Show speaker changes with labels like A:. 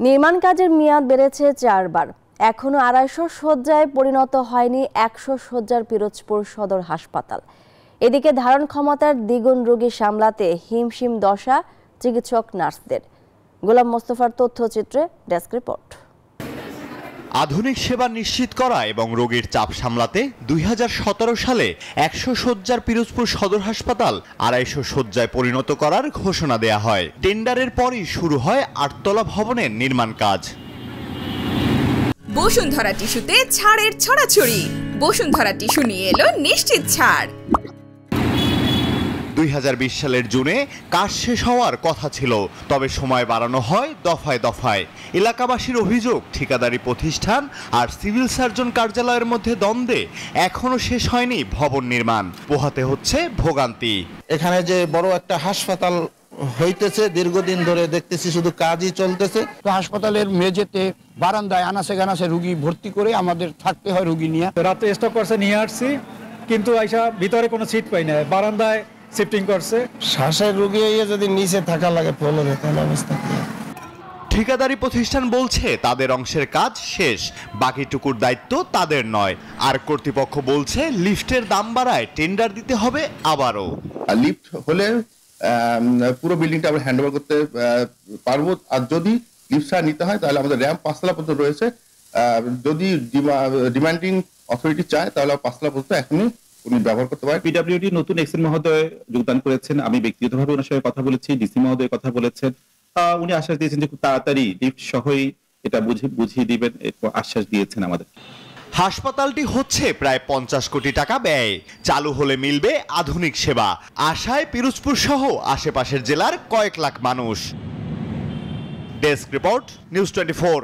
A: নির্মাণ কাজের মেয়াদ বেড়েছে 4 বার। এখনো 250 শয্যায় পরিণত হয়নি 100 শয্যার পিরোজপুর সদর হাসপাতাল। এদিকে ধারণ ক্ষমতার দ্বিগুণ রোগী সামলাতে হিমশিম দশা চিকিৎসক নার্সদের। গোলাম মোস্তফার তথ্যচিত্রে ডেস্ক রিপোর্ট।
B: আধুনিক সেবা নিশ্চিত করা এবং রোগীর চাপ সামলাতে 2017 সালে 100 শয্যার পিরোজপুর সদর হাসপাতাল 250 শয্যায় পরিণত করার ঘোষণা দেয়া হয়। টেন্ডারের পরই শুরু হয় 8তলা ভবনের নির্মাণ কাজ।
C: বসুন্ধরা টিস্যুতে ছাড়ের ছড়াছড়ি। বসুন্ধরা টিস্যু নিয়ে এলো নিশ্চিত ছাড়।
B: 2020 সালের জুনে কাজ শেষ হওয়ার কথা ছিল, তবে সময় বাড়ানো হয় দফায় দফায়। এলাকাবাসীর অভিযোগ, ঠিকাদারি প্রতিষ্ঠান আর সিভিল সার্জন কার্যালয়ের মধ্যে দ্বন্দ্বে এখনো শেষ হয়নি ভবন নির্মাণ। পোহাতে হচ্ছে ভোগান্তি।
D: এখানে যে বড় একটা হাসপাতাল হইতেছে, দীর্ঘদিন ধরে দেখতেছি শুধু কাজই চলতেছে।
E: তো হাসপাতালের মেঝেতে বারান্দায় আনাসে গানাসে রুগী ভর্তি করে আমাদের থাকতে হয় রুগী নিয়ে।
F: রাতে স্টক করছে নিয়ে আসছি, কিন্তু আইসা ভিতরে কোনো সিট পাই না, বারান্দায় শিফটিং করছে।
D: শ্বাসের রুগী হয়ে যদি নিচে থাকা লাগে পড়লে তাহলে অবস্থা কি?
B: ঠিকাদারি প্রতিষ্ঠান বলছে তাদের অংশের কাজ শেষ, বাকিটুকুর দায়িত্ব তাদের নয়। আর কর্তৃপক্ষ বলছে লিফটের দাম বাড়ায় টেন্ডার দিতে হবে আবারও।
G: লিফট হলে পুরো বিল্ডিংটা আমরা হ্যান্ড ওভার করতে পারবো। আর যদি লিফট ছাড়া নিতে হয় তাহলে আমাদের র্যাম্প 5 তলা পর্যন্ত রয়েছে। যদি ডিমান্ডিং অথরিটি চায় তাহলে 5 তলা পর্যন্ত এখনই উনি ব্যবহার করতে পারেন।
H: পিডব্লিউডি নতুন এক্সএন মহোদয় যোগদান করেছেন। আমি ব্যক্তিগতভাবে ওনার সঙ্গে কথা বলেছি, ডিসি মহোদয় কথা বলেছেন। উনি আশ্বাস দিয়েছেন যে খুব তাড়াতাড়ি লিফট সহই এটা বুঝিয়ে দিবেন, আশ্বাস দিয়েছেন আমাদের।
B: হাসপাতালটি হচ্ছে প্রায় 50 কোটি টাকা ব্যয়। চালু হলে মিলবে আধুনিক সেবা। আশায় পিরোজপুর সহ আশেপাশের জেলার কয়েক লাখ মানুষ। Desk report, news 24।